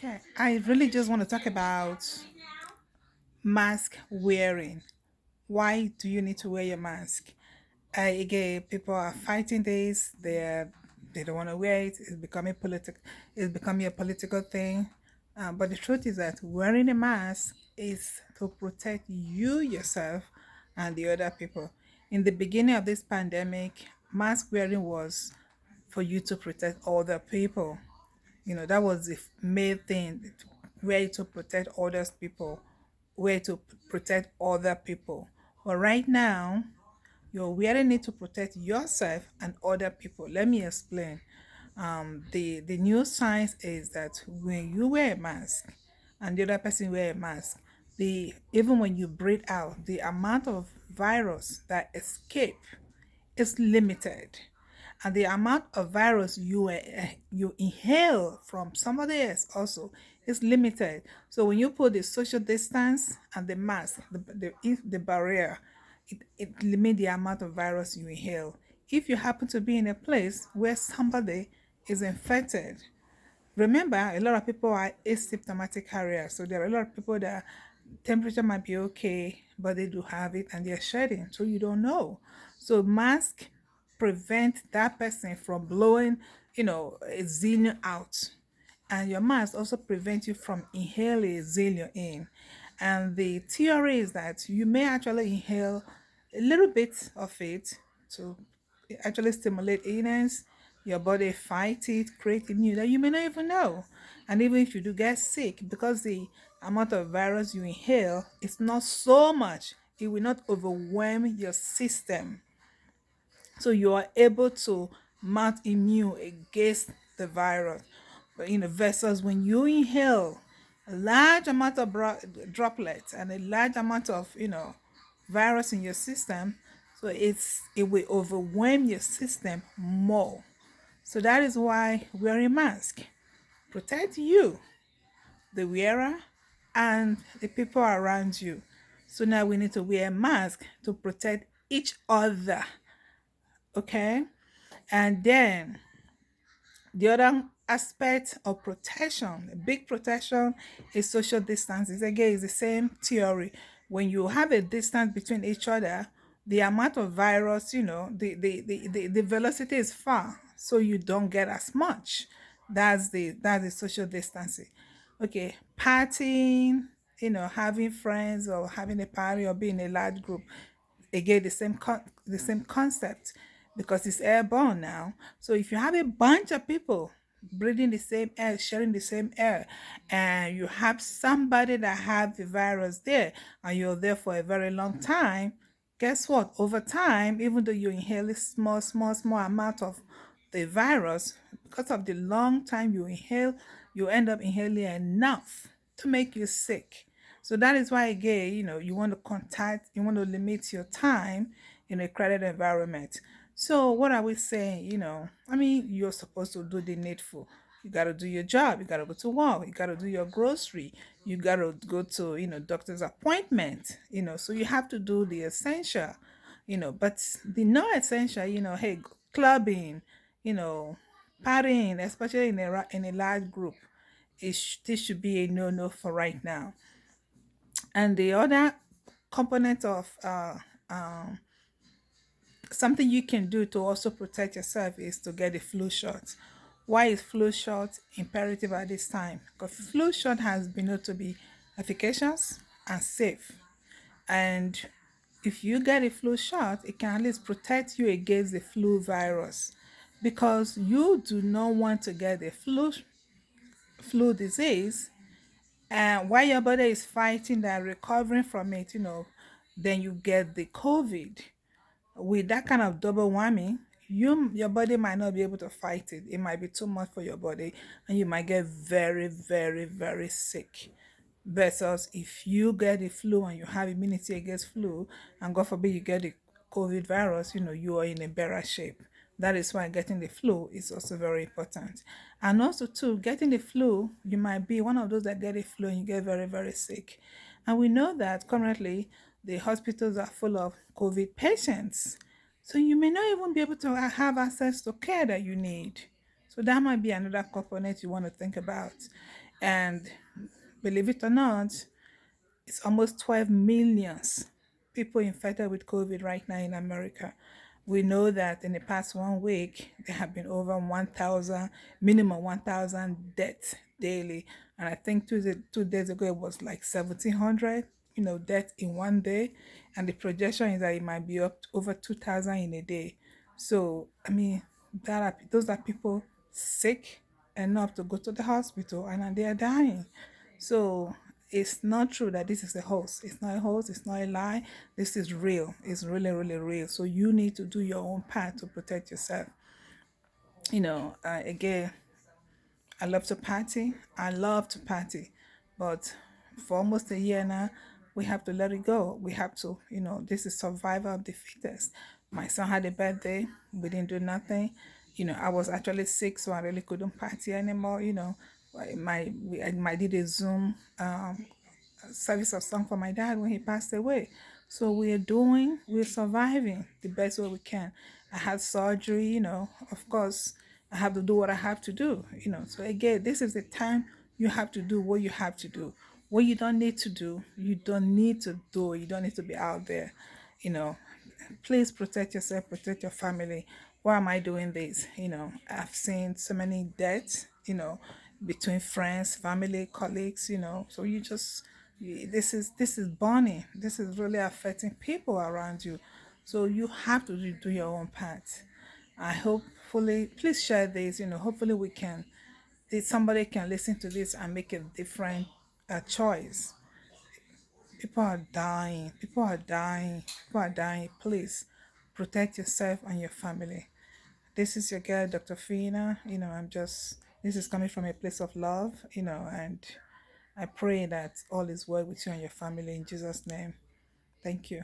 Okay, I really just want to talk about mask wearing. Why do you need to wear your mask? Again, people are fighting this. They don't want to wear it. It's becoming political. It's becoming a political thing. But the truth is that wearing a mask is to protect you yourself and the other people. In the beginning of this pandemic, mask wearing was for you to protect other people. That was the main thing, way to protect others people, way to protect other people. But right now, you're wearing it to protect yourself and other people. Let me explain. The new science is that when you wear a mask and the other person wear a mask, the even when you breathe out, the amount of virus that escape is limited, and the amount of virus you inhale from somebody else also is limited. So when you put the social distance and the mask, the barrier, it limits the amount of virus you inhale. If you happen to be in a place where somebody is infected, remember, a lot of people are asymptomatic carriers. So there are a lot of people that temperature might be okay, but they do have it and they're shedding. So you don't know. So mask prevent that person from blowing, a zillion out. And your mask also prevent you from inhaling a zillion in. And the theory is that you may actually inhale a little bit of it to actually stimulate illness, your body fight it, create immune that you may not even know. And even if you do get sick, because the amount of virus you inhale is not so much, it will not overwhelm your system. So you are able to mount immune against the virus. But versus when you inhale a large amount of droplets and a large amount of virus in your system, so it will overwhelm your system more. So that is why wearing a mask protect you, the wearer, and the people around you. So now we need to wear a mask to protect each other. Okay, and then the other aspect of protection, a big protection, is social distances. Again, it's the same theory. When you have a distance between each other, the amount of virus, the velocity is far, so you don't get as much. That's the social distancing. Okay, partying, having friends or having a party or being a large group, again the same concept, because it's airborne now. So if you have a bunch of people breathing the same air, sharing the same air, and you have somebody that have the virus there, and you're there for a very long time, guess what? Over time, even though you inhale a small amount of the virus, because of the long time you inhale, you end up inhaling enough to make you sick. So that is why, again, you want to limit your time in a crowded environment. So what are we saying? I mean, you're supposed to do the needful. You got to do your job. You got to go to work. You got to do your grocery. You got to go to, doctor's appointment, so you have to do the essential, but the non-essential, hey, clubbing, you know, partying, especially in a large group, this should be a no-no for right now. And the other component of something you can do to also protect yourself is to get a flu shot. Why is flu shot imperative at this time? Because flu shot has been known to be efficacious and safe. And if you get a flu shot, it can at least protect you against the flu virus, because you do not want to get the flu disease, and while your body is fighting that, recovering from it, then you get the COVID. With that kind of double whammy, your body might not be able to fight it. It might be too much for your body, and you might get very, very, very sick. Versus if you get the flu and you have immunity against flu, and God forbid you get the COVID virus, you are in a better shape. That is why getting the flu is also very important. And also, too, getting the flu, you might be one of those that get the flu and you get very, very sick. And we know that currently the hospitals are full of COVID patients. So you may not even be able to have access to care that you need. So that might be another component you want to think about. And believe it or not, it's almost 12 millions people infected with COVID right now in America. We know that in the past 1 week, there have been over 1,000, minimum 1,000 deaths daily. And I think 2 days ago, it was like 1,700, deaths in one day. And the projection is that it might be up to over 2,000 in a day. So, I mean, those are people sick enough to go to the hospital and they are dying. So it's not true that this is a hoax. It's not a hoax. It's not a lie. This is real. It's really, really real. So you need to do your own part to protect yourself. Again, I love to party. I love to party. But for almost a year now, we have to let it go. We have to, this is survival of the fittest. My son had a birthday. We didn't do nothing. I was actually sick, so I really couldn't party anymore. I might did a Zoom service of song for my dad when he passed away. So we're surviving the best way we can. I had surgery, of course, I have to do what I have to do, So again, this is the time you have to do what you have to do. What you don't need to do, you don't need to do. You don't need to be out there, you know please protect yourself, protect your family. Why am I doing this? I've seen so many deaths, between friends, family, colleagues, So this is burning. This is really affecting people around you. So you have to do your own part. I hopefully please share this, hopefully we can somebody can listen to this and make a different choice. People are dying. People are dying. People are dying. Please protect yourself and your family. This is your girl, Dr. Fina. This is coming from a place of love, and I pray that all is well with you and your family in Jesus' name. Thank you.